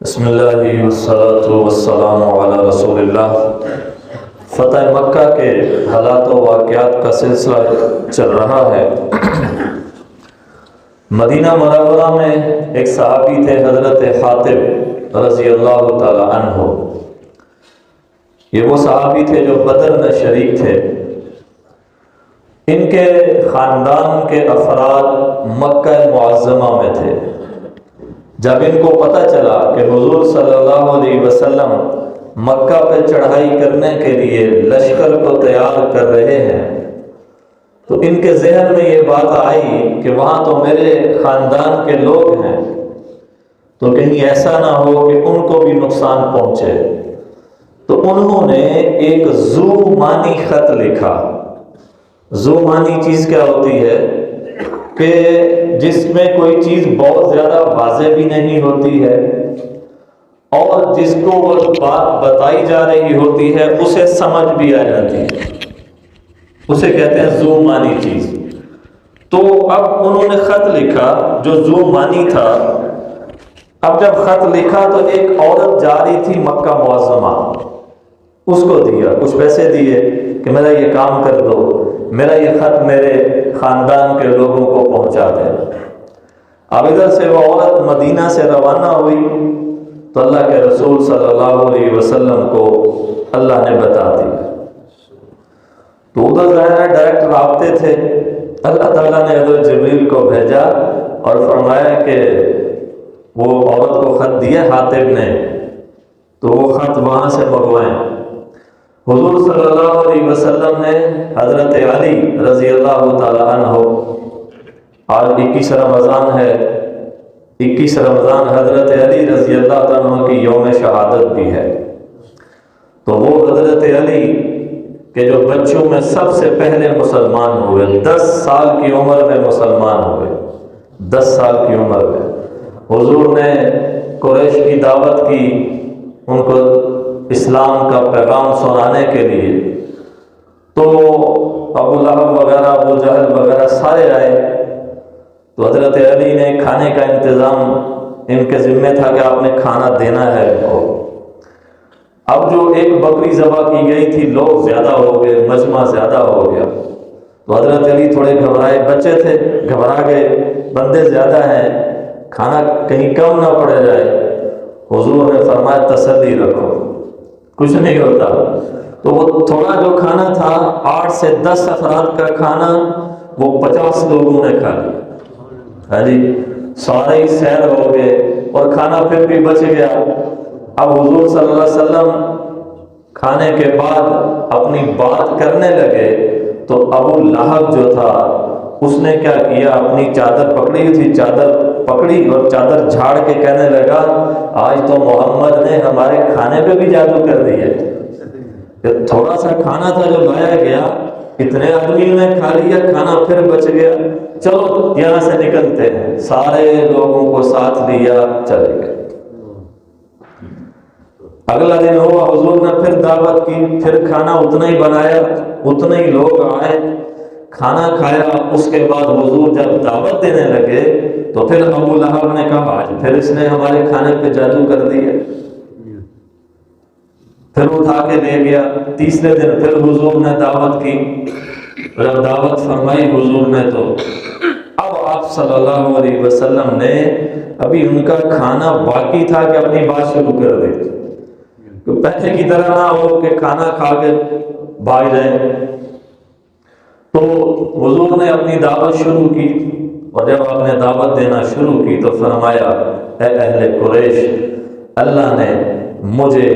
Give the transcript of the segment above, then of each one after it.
بسم اللہ والصلاة والسلام علی رسول اللہ۔ فتح مکہ کے حالات و واقعات کا سلسلہ چل رہا ہے۔ مدینہ منورہ میں ایک صحابی تھے حضرت حاطب رضی اللہ تعالی عنہ۔ یہ وہ صحابی تھے جو بدر میں شریک تھے۔ ان کے خاندان کے افراد مکہ معظمہ میں تھے۔ جب ان کو پتہ چلا کہ حضور صلی اللہ علیہ وسلم مکہ پہ چڑھائی کرنے کے لیے لشکر کو تیار کر رہے ہیں تو ان کے ذہن میں یہ بات آئی کہ وہاں تو میرے خاندان کے لوگ ہیں، تو کہیں ایسا نہ ہو کہ ان کو بھی نقصان پہنچے۔ تو انہوں نے ایک ذو معنی خط لکھا۔ ذو معنی چیز کیا ہوتی ہے کہ جس میں کوئی چیز بہت زیادہ واضح بھی نہیں ہوتی ہے اور جس کو وہ بات بتائی جا رہی ہوتی ہے اسے سمجھ بھی آ جاتی ہے، اسے کہتے ہیں ذو معنی چیز۔ تو اب انہوں نے خط لکھا جو ذو معنی تھا۔ اب جب خط لکھا تو ایک عورت جا رہی تھی مکہ معظمہ، اس کو دیا، کچھ پیسے دیے کہ میرا یہ کام کر دو، میرا یہ خط میرے خاندان کے لوگوں کو پہنچا دے۔ اب ادھر سے وہ عورت مدینہ سے روانہ ہوئی تو اللہ کے رسول صلی اللہ علیہ وسلم کو اللہ نے بتا دیا۔ تو ادھر ظاہر ہے ڈائریکٹ رابطے تھے۔ اللہ تعالیٰ نے حضرت جبریل کو بھیجا اور فرمایا کہ وہ عورت کو خط دیا حاطب نے، تو وہ خط وہاں سے منگوائیں۔ حضور صلی اللہ علیہ وسلم نے حضرت علی رضی اللہ تعالی عنہ، آج 21 رمضان ہے، 21 رمضان حضرت علی رضی اللہ تعالی عنہ کی یوم شہادت بھی ہے، تو وہ حضرت علی کہ جو بچوں میں سب سے پہلے مسلمان ہوئے، 10 سال کی عمر میں مسلمان ہوئے، 10 سال کی عمر میں حضور نے قریش کی دعوت کی ان کو اسلام کا پیغام سنانے کے لیے۔ تو ابو لہب وغیرہ، ابو جہل وغیرہ سارے آئے، تو حضرت علی نے کھانے کا انتظام ان کے ذمہ تھا کہ آپ نے کھانا دینا ہے ان کو۔ اب جو ایک بکری ذبح کی گئی تھی، لوگ زیادہ ہو گئے، مجمع زیادہ ہو گیا، تو حضرت علی تھوڑے گھبرائے، بچے تھے، گھبرا گئے، بندے زیادہ ہیں، کھانا کہیں کم نہ پڑ جائے۔ حضور نے فرمایا تسلی رکھو، کچھ نہیں ہوتا۔ تو وہ تھوڑا جو کھانا تھا، 8 سے 10 افراد کا کھانا وہ 50 لوگوں نے کھا لیا۔ ہاں جی، سارے ہی سیر ہو گئے اور کھانا پھر بھی بچ گیا۔ اب حضور صلی اللہ علیہ وسلم کھانے کے بعد اپنی بات کرنے لگے تو ابو لہب جو تھا اس نے کیا کیا، اپنی چادر پکڑی ہوئی تھی، چادر پکڑی اور چادر جھاڑ کے کہنے لگا آج تو محمد نے ہمارے کھانے پہ بھی جادو کر دیا۔ تھوڑا سا کھانا تھا جو لایا گیا، اتنے آدمیوں نے کھا لیا، کھانا پھر بچ گیا، چلو یہاں سے نکلتے ہیں، سارے لوگوں کو ساتھ لیا، چلے گئے۔ اگلا دن ہوا، حضور نے پھر دعوت کی، پھر کھانا اتنا ہی بنایا، اتنے ہی لوگ آئے، کھانا کھایا۔ اس کے بعد حضور جب دعوت دینے لگے تو پھر ابو لہب نے کہا آج پھر اس نے ہمارے کھانے پہ جادو کر دیا، پھر اٹھا کے لے گیا۔ تیسرے دن پھر حضور نے دعوت کی، جب دعوت فرمائی حضور نے تو اب آپ صلی اللہ علیہ وسلم نے ابھی ان کا کھانا باقی تھا کہ اپنی بات شروع کر دی، تو پہلے کی طرح نہ ہو کہ کھانا کھا کے بھاگ جائیں۔ تو حضور نے اپنی دعوت شروع کی، اور جب آپ نے دعوت دینا شروع کی تو فرمایا اے اہل قریش، اللہ نے مجھے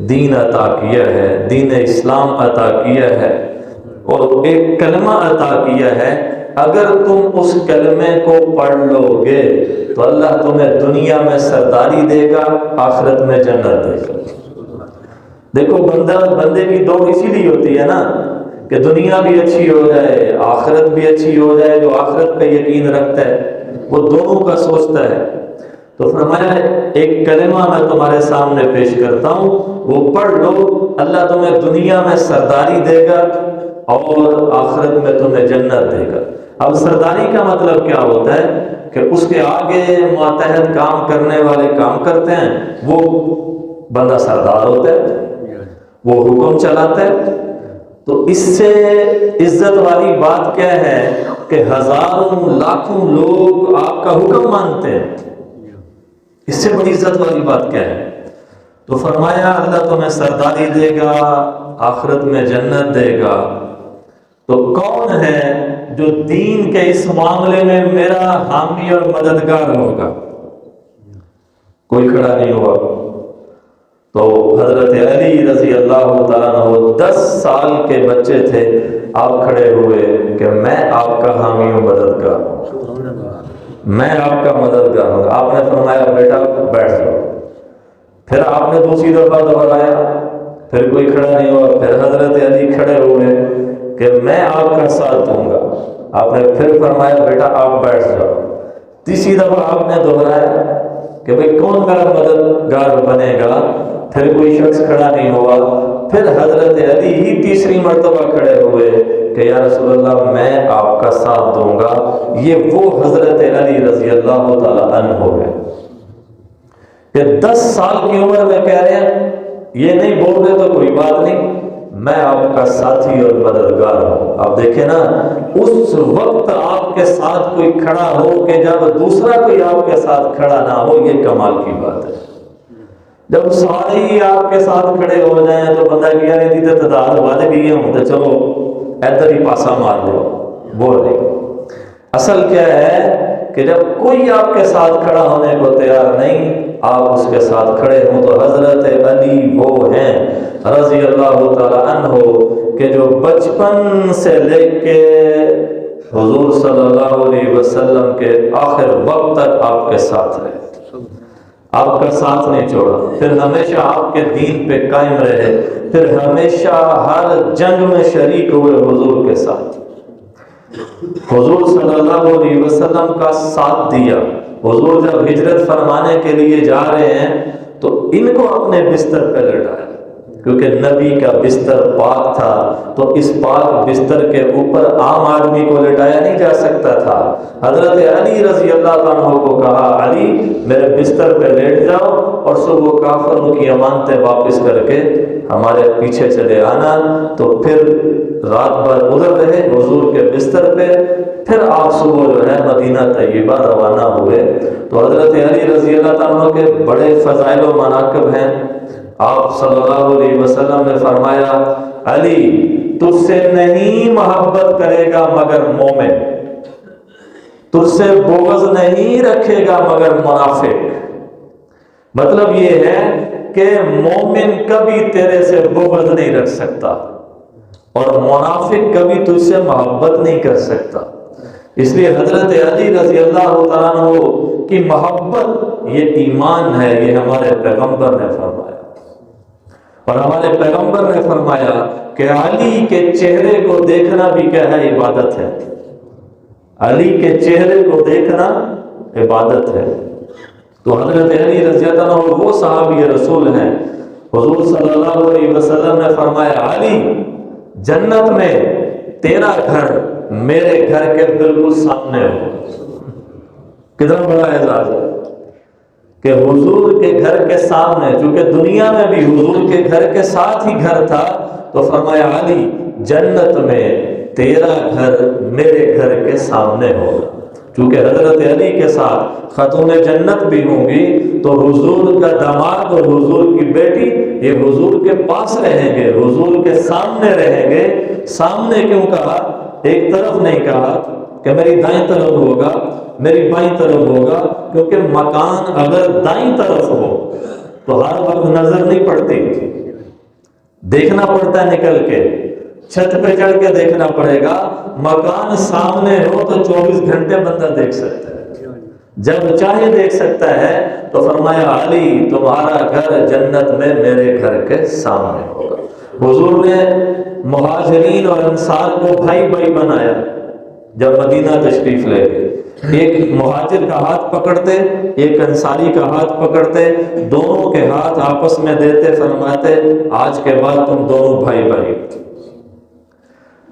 دین عطا کیا ہے، دین اسلام عطا کیا ہے، اور ایک کلمہ عطا کیا ہے، اگر تم اس کلمے کو پڑھ لو گے تو اللہ تمہیں دنیا میں سرداری دے گا، آخرت میں جنت دے گا۔ دیکھو بندے کی دوڑ اسی لیے ہوتی ہے نا کہ دنیا بھی اچھی ہو جائے، آخرت بھی اچھی ہو جائے۔ جو آخرت پہ یقین رکھتا ہے وہ دونوں کا سوچتا ہے۔ تو فرمایا ایک کلمہ میں تمہارے سامنے پیش کرتا ہوں، وہ پڑھ لو، اللہ تمہیں دنیا میں سرداری دے گا اور آخرت میں تمہیں جنت دے گا۔ اب سرداری کا مطلب کیا ہوتا ہے کہ اس کے آگے ماتحت کام کرنے والے کام کرتے ہیں، وہ بندہ سردار ہوتا ہے، وہ حکم چلاتا ہے۔ تو اس سے عزت والی بات کیا ہے کہ ہزاروں لاکھوں لوگ آپ کا حکم مانتے ہیں، اس سے بڑی عزت والی بات کیا ہے؟ تو فرمایا اللہ تمہیں سرداری دے گا، آخرت میں جنت دے گا۔ تو کون ہے جو دین کے اس معاملے میں میرا حامی اور مددگار ہوگا؟ کوئی کھڑا نہیں ہوا۔ تو حضرت علی رضی اللہ تعالیٰ عنہ 10 سال کے بچے تھے، آپ کھڑے ہوئے کہ میں آپ کا حامی و مددگار ہوں، میں آپ کا مددگار ہوں۔ آپ نے فرمایا بیٹا بیٹھ جاؤ۔ پھر آپ نے دوسری دفعہ دہرایا، پھر کوئی کھڑا نہیں ہوا، پھر حضرت علی کھڑے ہوئے کہ میں آپ کا ساتھ دوں گا۔ آپ نے پھر فرمایا بیٹا آپ بیٹھ جاؤ۔ تیسری دفعہ آپ نے دہرایا کہ بھئی کون میرا مددگار بنے گا، پھر کوئی شخص کھڑا نہیں ہوا۔ پھر حضرت علی ہی تیسری مرتبہ کھڑے ہوئے کہ یا رسول اللہ میں آپ کا ساتھ دوں گا۔ یہ وہ حضرت علی رضی اللہ تعالیٰ عنہ ہے کہ 10 سال کی عمر میں کہہ رہے ہیں، یہ نہیں بول رہے تو کوئی بات نہیں، میں آپ کا ساتھی اور مددگار ہوں۔ آپ دیکھیں نا، اس وقت آپ کے ساتھ کوئی کھڑا ہو کہ جب دوسرا کوئی آپ کے ساتھ کھڑا نہ ہو، یہ کمال کی بات ہے۔ جب سارے ہی آپ کے ساتھ کھڑے ہو جائیں تو بندہ کیا ہے کہ تعداد بڑھ گئی ہوں تو چلو ادھر ہی پاسا مار لو، بول رہے۔ اصل کیا ہے کہ جب کوئی آپ کے ساتھ کھڑا ہونے کو تیار نہیں، آپ اس کے ساتھ کھڑے ہوں۔ تو حضرت علی وہ ہیں رضی اللہ تعالی عنہ کہ جو بچپن سے لے کے حضور صلی اللہ علیہ وسلم کے آخر وقت تک آپ کے ساتھ رہے، آپ کا ساتھ نہیں چھوڑا، پھر ہمیشہ آپ کے دین پہ قائم رہے، پھر ہمیشہ ہر جنگ میں شریک ہوئے حضور کے ساتھ، حضور صلی اللہ علیہ وسلم کا ساتھ دیا۔ حضور جب ہجرت فرمانے کے لیے جا رہے ہیں تو ان کو اپنے بستر پہ لٹایا، کیونکہ نبی کا بستر پاک تھا، تو اس پاک بستر کے اوپر عام آدمی کو لٹایا نہیں جا سکتا تھا۔ حضرت علی رضی اللہ عنہ کو کہا علی میرے بستر پہ لیٹ جاؤ اور صبح کافروں کی امانتیں واپس کر کے ہمارے پیچھے چلے آنا۔ تو پھر رات بھر ادھر رہے حضور کے بستر پہ، پھر آپ صبح جو ہے مدینہ طیبہ روانہ ہوئے۔ تو حضرت علی رضی اللہ عنہ کے بڑے فضائل و مناقب ہیں۔ آپ صلی اللہ علیہ وسلم نے فرمایا علی تجھ سے نہیں محبت کرے گا مگر مومن، تجھ سے بغض نہیں رکھے گا مگر منافق۔ مطلب یہ ہے کہ مومن کبھی تیرے سے بغض نہیں رکھ سکتا اور منافق کبھی تجھ سے محبت نہیں کر سکتا۔ اس لیے حضرت علی رضی اللہ تعالیٰ عنہ کی محبت یہ ایمان ہے، یہ ہمارے پیغمبر نے فرمایا۔ اور ہمارے پیغمبر نے فرمایا کہ علی کے چہرے کو دیکھنا بھی کیا ہے؟ عبادت ہے۔ علی کے چہرے کو دیکھنا عبادت ہے۔ تو حضرت علی رضی اللہ عنہ وہ صحابی رسول ہیں، حضور صلی اللہ علیہ وسلم نے فرمایا علی جنت میں تیرا گھر میرے گھر کے بالکل سامنے ہو۔ کتنا بڑا اعزاز ہے کہ حضور کے گھر کے سامنے، چونکہ دنیا میں بھی حضور کے گھر کے ساتھ ہی گھر تھا، تو فرمایا علی جنت میں تیرا گھر میرے گھر کے سامنے ہوگا۔ چونکہ حضرت علی کے ساتھ خاتون جنت بھی ہوں گی تو حضور کا داماد اور حضور کی بیٹی یہ حضور کے پاس رہیں گے، حضور کے سامنے رہیں گے۔ سامنے کیوں کہا؟ ایک طرف نہیں کہا کہ میری دائیں طرف ہوگا میری بائیں طرف ہوگا، کیونکہ مکان اگر دائیں طرف ہو تو ہر وقت نظر نہیں پڑتی، دیکھنا پڑتا ہے نکل کے، چھت پہ چڑھ کے دیکھنا پڑے گا۔ مکان سامنے ہو تو 24 گھنٹے بندہ دیکھ سکتا ہے، جب چاہے دیکھ سکتا ہے۔ تو فرمایا علی تمہارا گھر جنت میں میرے گھر کے سامنے ہوگا۔ حضور نے مہاجرین اور انصار کو بھائی بھائی بنایا جب مدینہ تشریف لے گئے۔ ایک مہاجر کا ہاتھ پکڑتے، ایک انصاری کا ہاتھ پکڑتے، دونوں کے ہاتھ آپس میں دیتے، فرماتے آج کے بعد تم دونوں بھائی بھائی۔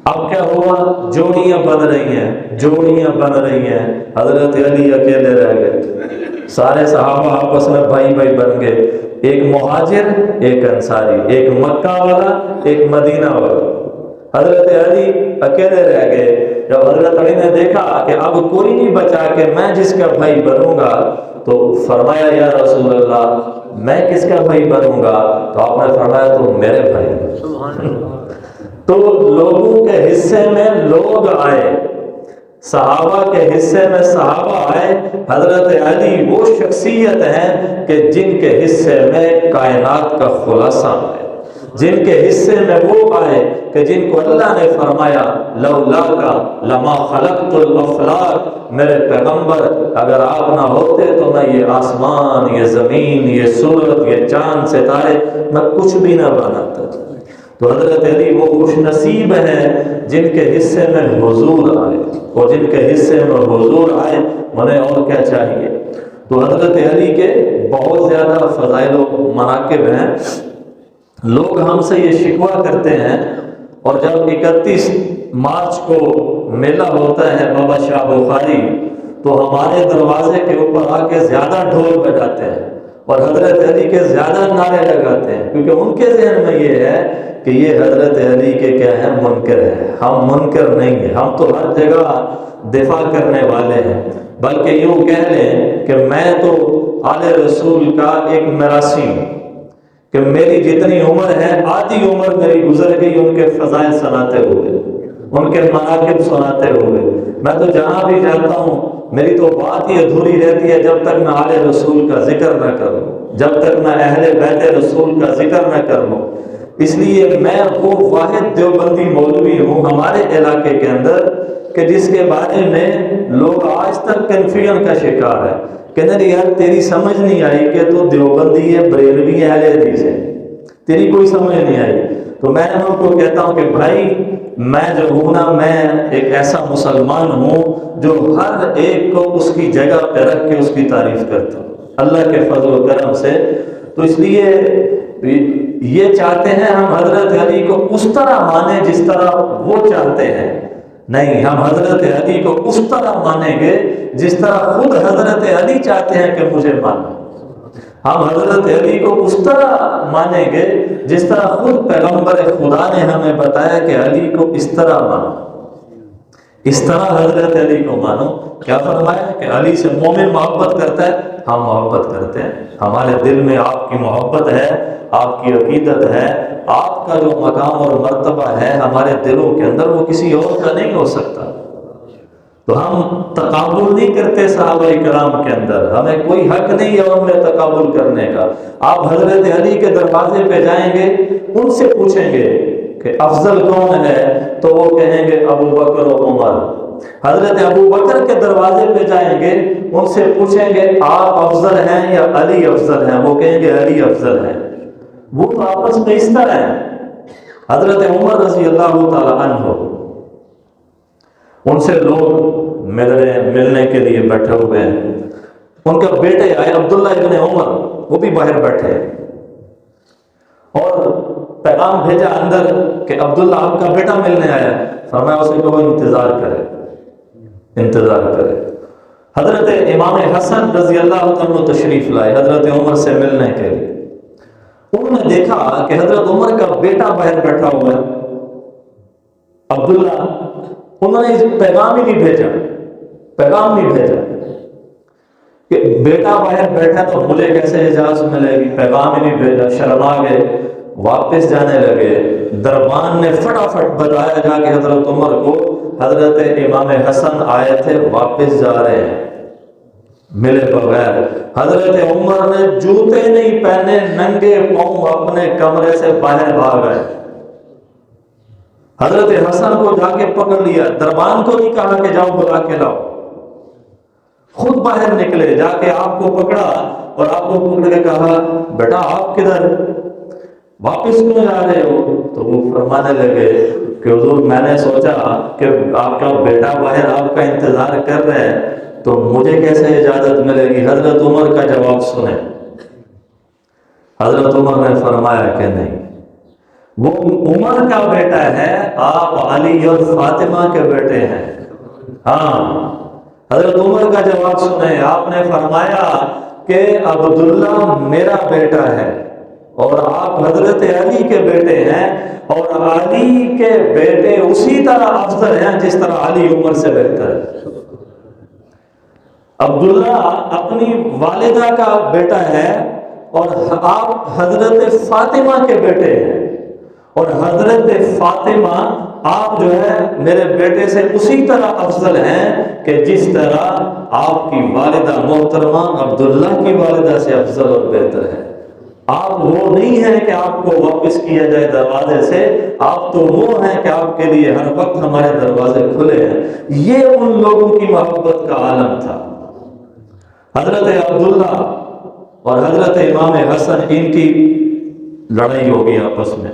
اب کیا ہوا؟ جوڑیاں بن رہی ہیں، جوڑیاں بن رہی ہیں، حضرت علی اکیلے رہ گئے، سارے صحابہ آپس میں بھائی بھائی بن گئے، ایک مہاجر ایک انصاری، ایک مکہ والا ایک مدینہ والا، حضرت علی اکیلے رہ گئے۔ جب حضرت علی نے دیکھا کہ اب کوئی نہیں بچا کہ میں جس کا بھائی بنوں گا، تو فرمایا یا رسول اللہ میں کس کا بھائی بنوں گا؟ تو آپ نے فرمایا تو میرے بھائی۔ تو لوگوں کے حصے میں لوگ آئے، صحابہ کے حصے میں صحابہ آئے، حضرت علی وہ شخصیت ہیں کہ جن کے حصے میں کائنات کا خلاصہ آئے، جن کے حصے میں وہ آئے کہ جن کو اللہ نے فرمایا لولا کا لما خلقت الافلاک، میرے پیغمبر اگر آپ نہ ہوتے تو میں یہ آسمان، یہ زمین، یہ سورج، یہ چاند ستارے میں کچھ بھی نہ بناتا۔ تو حضرت علی وہ خوش نصیب ہیں جن کے حصے میں حضور آئے، اور جن کے حصے میں حضور آئے انہیں اور کیا چاہیے۔ تو حضرت علی کے بہت زیادہ فضائل و مناقب ہیں۔ لوگ ہم سے یہ شکوہ کرتے ہیں، اور جب 31 مارچ کو میلہ ہوتا ہے بابا شاہ بخاری، تو ہمارے دروازے کے اوپر آ کے زیادہ ڈھول بجاتے ہیں اور حضرت علی کے زیادہ نعرے لگاتے ہیں، کیونکہ ان کے ذہن میں یہ ہے کہ یہ حضرت علی کے کیا ہے؟ منکر ہے۔ ہم منکر نہیں ہیں، ہم تو ہر جگہ دفاع کرنے والے ہیں، بلکہ یوں کہہ لیں کہ میں تو آل رسول کا ایک میراثی ہوں، کہ میری جتنی عمر ہے آدھی عمر میری گزر گئی ان کے فضائل سناتے ہوئے، ان کے مناقب سناتے ہوئے۔ میں تو جہاں بھی جاتا ہوں میری تو بات ہی ادھوری رہتی ہے جب تک میں آل رسول کا ذکر نہ کروں، جب تک میں اہل بیت رسول کا ذکر نہ کر لوں۔ اس لیے میں وہ واحد دیوبندی مولوی ہوں ہمارے علاقے کے اندر کہ جس کے بارے میں لوگ آج تک کنفیوژن کا شکار ہے، کہ نہیں یار تیری سمجھ نہیں آئی کہ تو دیوبندی ہے، بریلوی ہے، اہل حدیث ہے، تیری کوئی سمجھ نہیں آئی۔ تو میں ان کو کہتا ہوں کہ بھائی میں جو ہوں نا، میں ایک ایسا مسلمان ہوں جو ہر ایک کو اس کی جگہ پہ رکھ کے اس کی تعریف کرتا ہوں اللہ کے فضل و کرم سے۔ تو اس لیے یہ چاہتے ہیں ہم حضرت علی کو اس طرح مانیں جس طرح وہ چاہتے ہیں، نہیں، ہم حضرت علی کو اس طرح مانیں گے جس طرح خود حضرت علی چاہتے ہیں کہ مجھے مانو۔ ہم حضرت علی کو اس طرح مانیں گے جس طرح خود پیغمبر خدا نے ہمیں بتایا کہ علی کو اس طرح مانو، اس طرح حضرت علی کو مانو۔ کیا فرمایا کہ علی سے مومن محبت کرتا ہے، ہم محبت کرتے ہیں، ہمارے دل میں آپ کی محبت ہے، آپ کی عقیدت ہے، آپ کا جو مقام اور مرتبہ ہے ہمارے دلوں کے اندر وہ کسی اور کا نہیں ہو سکتا۔ تو ہم تقابل نہیں کرتے صحابہ کرام کے اندر، ہمیں کوئی حق نہیں ہے ان میں تقابل کرنے کا۔ آپ حضرت علی کے دروازے پہ جائیں گے، ان سے پوچھیں گے کہ افضل کون ہے، تو وہ کہیں گے ابو بکر و عمر۔ حضرت ابو بکر کے دروازے پہ جائیں گے، ان سے پوچھیں گے آپ افضل ہیں یا علی افضل ہیں، وہ کہیں گے علی افضل ہے۔ وہ تو آپس میں اس طرح ہے۔ حضرت عمر رضی اللہ تعالی عنہ، ان سے لوگ ملنے کے لیے بیٹھے ہوئے ہیں، ان کا بیٹے آئے عبداللہ ابن عمر، وہ بھی باہر بیٹھے اور پیغام بھیجا اندر کہ عبداللہ آپ کا بیٹا ملنے آیا۔ فرمایا اسے کہ وہ انتظار کرے، انتظار کرے۔ حضرت امام حسن رضی اللہ عنہ تشریف لائے حضرت عمر سے ملنے کے لیے۔ انہوں نے دیکھا کہ حضرت عمر کا بیٹا باہر بیٹھا ہوا ہے عبداللہ، انہوں نے پیغام ہی نہیں بھیجا، پیغام نہیں بھیجا کہ بیٹا باہر بیٹھا تو مجھے کیسے اجازت ملے گی، پیغام ہی نہیں بھیجا۔ شرما گئے، واپس جانے لگے۔ دربان نے فٹافٹ بتایا جا کے حضرت عمر کو حضرت امام حسن آئے تھے، واپس جا رہے ہیں ملے بغیر۔ حضرت عمر نے جوتے نہیں پہنے، ننگے پاؤں اپنے کمرے سے باہر بھاگ گئے۔ حضرت حسن کو جا کے پکڑ لیا، دربان کو نہیں کہا کہ جاؤ بلا کے لاؤ، خود باہر نکلے، جا کے آپ کو پکڑا اور آپ کو پکڑ کے کہا بیٹا آپ کدھر، واپس کیوں جا رہے ہو؟ تو وہ فرمانے لگے کہ حضور میں نے سوچا کہ آپ کا بیٹا باہر آپ کا انتظار کر رہے ہیں تو مجھے کیسے اجازت ملے گی۔ حضرت عمر کا جواب سنیں۔ حضرت عمر نے فرمایا کہ نہیں، وہ عمر کا بیٹا ہے، آپ علی اور فاطمہ کے بیٹے ہیں۔ ہاں، حضرت عمر کا جواب سنیں، آپ نے فرمایا کہ عبداللہ میرا بیٹا ہے اور آپ حضرت علی کے بیٹے ہیں، اور علی کے بیٹے اسی طرح افضل ہیں جس طرح علی عمر سے بہتر ہے۔ عبداللہ اپنی والدہ کا بیٹا ہے اور آپ حضرت فاطمہ کے بیٹے ہیں، اور حضرت فاطمہ آپ جو ہے میرے بیٹے سے اسی طرح افضل ہیں کہ جس طرح آپ کی والدہ محترمہ عبداللہ کی والدہ سے افضل اور بہتر ہے۔ آپ وہ نہیں ہیں کہ آپ کو واپس کیا جائے دروازے سے، آپ تو وہ ہیں کہ آپ کے لیے ہر وقت ہمارے دروازے کھلے ہیں۔ یہ ان لوگوں کی محبت کا عالم تھا۔ حضرت عبداللہ اور حضرت امام حسن، ان کی لڑائی ہو گئی آپس میں،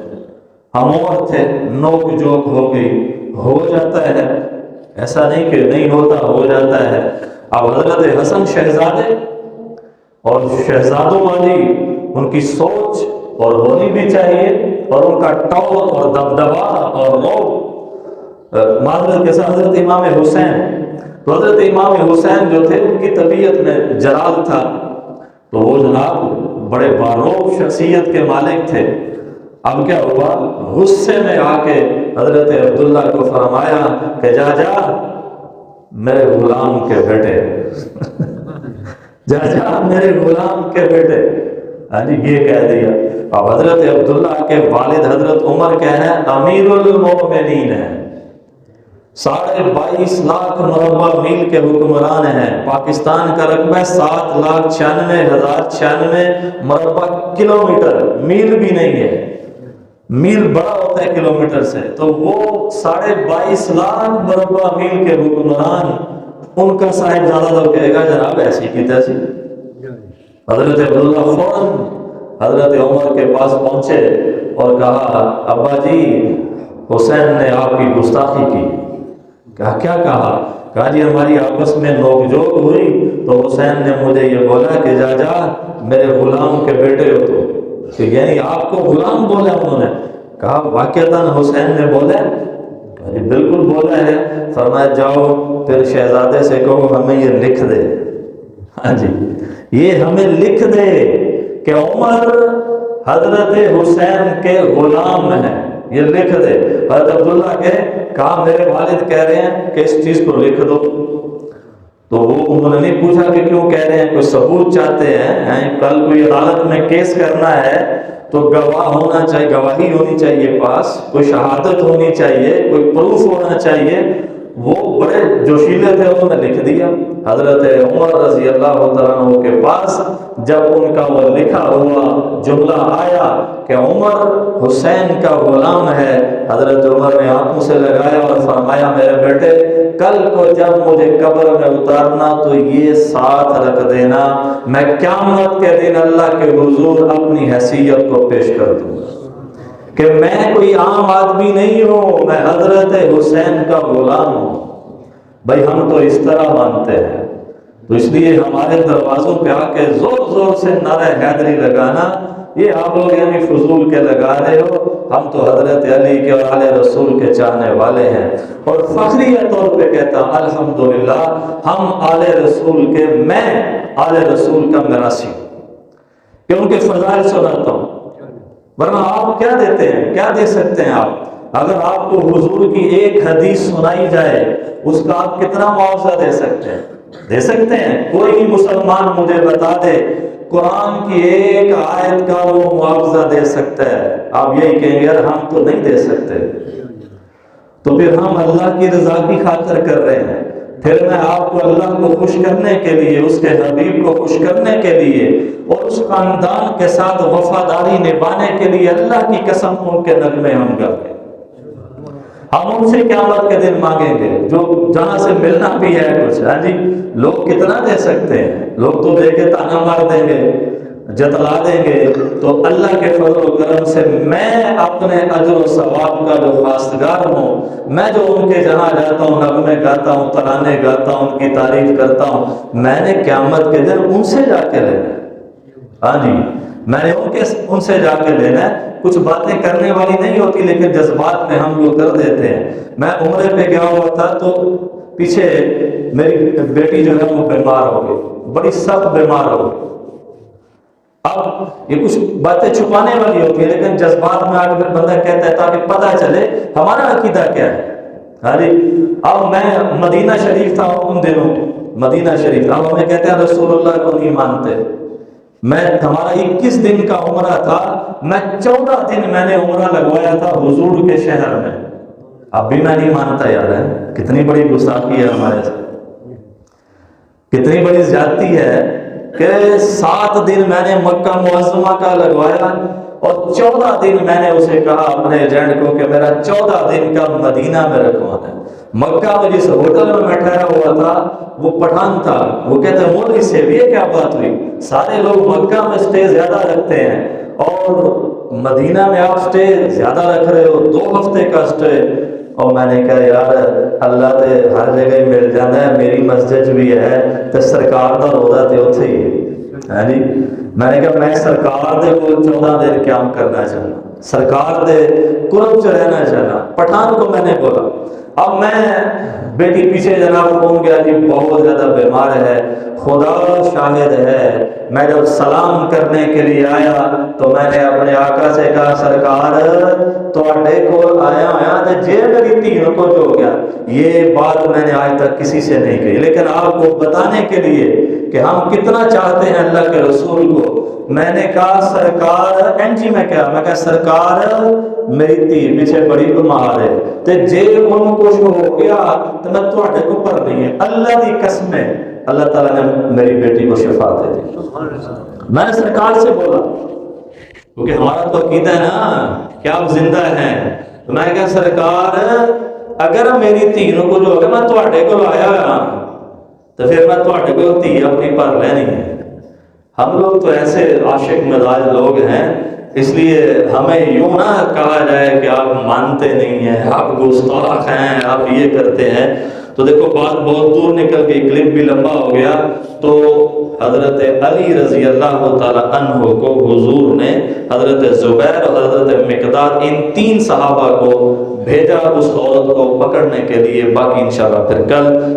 ہم عمر تھے، نوک جھوک ہو گئی، ہو جاتا ہے، ایسا نہیں کہ نہیں ہوتا، ہو جاتا ہے۔ اب حضرت حسن شہزادے اور شہزادوں والی ان کی سوچ اور ہونی بھی چاہیے، اور ان کا ٹور اور دبدبا اور رعب، معذرت کے ساتھ حضرت امام حسین، تو حضرت امام حسین جو تھے ان کی طبیعت میں جلال تھا، تو وہ جناب بڑے باروق شخصیت کے مالک تھے۔ اب کیا ہوا، غصے میں آ کے حضرت عبداللہ کو فرمایا کہ جا جا میرے غلام کے بیٹے، جا جا میرے غلام کے بیٹے، ہاں جی یہ کہہ دیا۔ اب حضرت عبداللہ کے والد حضرت عمر کیا ہیں، امیر المومنین ہیں، 22.5 لاکھ مربع میل کے حکمران ہیں۔ پاکستان کا رقبہ 7,96,096 مربع کلومیٹر، میل بھی نہیں ہے، میل بڑا ہوتا ہے کلومیٹر سے، تو وہ 22.5 لاکھ مربع میل کے حکمران، ان کا صاحبزادہ تو کہے گا جناب ایسی کی تیسی۔ حضرت عبداللہ فوراً حضرت عمر کے پاس پہنچے اور کہا ابا جی حسین نے آپ کی گستاخی کی۔ کہا کیا کہا؟ کہا جی ہماری آپس میں نوک جھوک ہوئی تو حسین نے مجھے یہ بولا کہ جا جا میرے غلام کے بیٹے ہو تو، کہ یعنی آپ کو غلام بولا انہوں نے؟ کہا واقعتاً حسین نے بولا؟ جی بالکل بولا ہے۔ فرمایا جاؤ پھر شہزادے سے کہو ہمیں یہ لکھ دے، ہاں جی یہ ہمیں لکھ دے کہ عمر حضرت حسین کے غلام ہیں، یہ لکھ دے۔ حضرت عبداللہ کے کہا میرے والد کہہ رہے ہیں کہ اس چیز کو لکھ دو، تو وہ انہوں نے نہیں پوچھا کہ کیوں کہہ رہے ہیں، کوئی ثبوت چاہتے ہیں، کل کوئی عدالت میں کیس کرنا ہے تو گواہ ہونا چاہیے، گواہی ہونی چاہیے، پاس کوئی شہادت ہونی چاہیے، کوئی پروف ہونا چاہیے۔ وہ بڑے جوشیلے تھے، انہوں نے لکھ دیا۔ حضرت عمر رضی اللہ تعالیٰ عنہ کے پاس جب ان کا وہ لکھا ہوا جملہ آیا کہ عمر حسین کا غلام ہے، حضرت عمر نے آنکھوں سے لگایا اور فرمایا میرے بیٹے کل کو جب مجھے قبر میں اتارنا تو یہ ساتھ رکھ دینا، میں قیامت کے دن اللہ کے حضور اپنی حیثیت کو پیش کر دوں گا کہ میں کوئی عام آدمی نہیں ہوں، میں حضرت حسین کا غلام ہوں۔ بھائی ہم تو اس طرح مانتے ہیں، تو اس لیے ہمارے دروازوں پہ آ کے زور زور سے نعرہ حیدری لگانا، یہ آپ لوگ یعنی فضول کے لگا رہے ہو، ہم تو حضرت علی کے اور آل رسول کے چاہنے والے ہیں، اور فخریہ طور پہ کہتا ہوں الحمدللہ ہم آل رسول کے، میں آل رسول کا میراثی ہوں کہ ان کے فضائل سناتا ہوں، ورنہ آپ کیا دیتے ہیں، کیا دے سکتے ہیں آپ؟ اگر آپ کو حضور کی ایک حدیث سنائی جائے اس کا آپ کتنا معاوضہ دے سکتے ہیں؟ دے سکتے ہیں؟ کوئی بھی مسلمان مجھے بتا دے قرآن کی ایک آیت کا وہ معاوضہ دے سکتا ہے؟ آپ یہی کہیں گے یار ہم تو نہیں دے سکتے، تو پھر ہم اللہ کی رضا کی خاطر کر رہے ہیں، پھر میں آپ کو اللہ کو خوش کرنے کے لیے، اس کے حبیب کو خوش کرنے کے لیے اور اس خاندان کے ساتھ وفاداری نبھانے کے لیے اللہ کی قسم ان کے نغمے ہم گا گے، ہم ان سے قیامت کے دن مانگیں گے جو جہاں سے ملنا بھی ہے کچھ۔ ہاں جی لوگ کتنا دے سکتے ہیں؟ لوگ تو دے کے تانا مار دیں گے، جتلا دیں گے، تو اللہ کے فضل و کرم سے میں اپنے اجر و ثواب کا جو خواستگار ہوں، میں جو ان کے جہاں جاتا ہوں نغمے گاتا ہوں، ترانے گاتا ہوں، ان کی تعریف کرتا ہوں، میں نے قیامت کے دن ان سے جا کے لینا ہے۔ ہاں جی میں نے ان سے جا کے لینا ہے. کچھ باتیں کرنے والی نہیں ہوتی لیکن جذبات میں ہم لوگ کر دیتے ہیں. میں عمرے پہ گیا ہوا تھا تو پیچھے میری بیٹی جو ہے وہ بیمار ہو گئی, بڑی سخت بیمار ہو گئی. اب یہ کچھ باتیں چھپانے والی ہوتی ہیں لیکن جذبات میں آ کے پھر بندہ کہتا ہے تاکہ پتہ چلے ہمارا عقیدہ کیا ہے. ہاں جی. اب میں مدینہ شریف تھا ان دنوں, مدینہ شریف. اب ہمیں کہتے ہیں رسول اللہ کو نہیں مانتے. ہمارا 21 دن کا عمرہ تھا, میں 14 دن میں نے عمرہ لگوایا تھا حضور کے شہر میں. اب بھی میں نہیں مانتا یار. ہے کتنی بڑی گستاخی ہے ہمارے ساتھ, کتنی بڑی زیادتی ہے کہ 7 دن میں نے مکہ معظمہ کا لگوایا اور 14 دن میں نے اسے کہا اپنے ایجنٹ کو کہ میرا 14 دن کا مدینہ میں رکھوانا ہے. مکہ میں جس ہوٹل میں ٹھہرا ہوا تھا وہ پٹھان تھا. وہ کہتے ہیں مولوی سے یہ کیا بات ہوئی, سارے لوگ مکہ میں سٹے زیادہ رکھتے ہیں اور مدینہ میں آپ سٹے زیادہ رکھ رہے ہو, 2 ہفتے کا سٹے. اور میں نے کہا یار اللہ تے ہر جگہ مل جاتا ہے, میری مسجد بھی ہے تو سرکار دا روضہ تے اوتھے ہی ہے جی. میں نے کہا میں سرکار دے کو 14 دن قیام کرنا چاہنا, سرکار دے قرب چ رہنا چاہنا. پٹھان کو میں نے بولا. اب میں بیٹی پیچھے جناب فون کیا جی بہت زیادہ بیمار ہے, خدا شاہد ہے. میں جب سلام کرنے کے لیے آیا تو میں نے اپنے آقا سے کہا سرکار تواڈے کول آیا تے جے میری دھی کو جو ہو گیا. یہ بات میں نے آج تک کسی سے نہیں کہی لیکن آپ کو بتانے کے لیے کہ ہم کتنا چاہتے ہیں اللہ کے رسول کو. میں نے کہا سرکار جی میں کہا سرکار میری دھی پیچھے بڑی بیمار ہے تے جے ان کو ہو گیا تو میں تواڈے کو پر نہیں ہے. اللہ دی قسم ہے اللہ تعالیٰ نے میری بیٹی کو شفا دے دی. میں نے سرکار سے بولا کیونکہ ہمارا تو عقیدہ ہے نا کہ آپ زندہ ہیں. تو میں نے کہا سرکار اگر میری دھی کو جو ہو گیا میں تواڈے کو آیا ہوا تو پھر میں تواڈے کو دھی اپنی پر لینی ہے. ہم لوگ تو ایسے عاشق مزاج لوگ ہیں, اس لیے ہمیں یوں نہ کہا جائے کہ آپ مانتے نہیں ہیں, آپ گستاخ ہیں, آپ یہ کرتے ہیں. تو دیکھو بات بہت دور نکل گئی, کلپ بھی لمبا ہو گیا. تو حضرت علی رضی اللہ تعالی عنہ کو حضور نے حضرت زبیر اور حضرت مقداد ان 3 صحابہ کو بھیجا اس عورت کو پکڑنے کے لیے. باقی انشاءاللہ پھر کل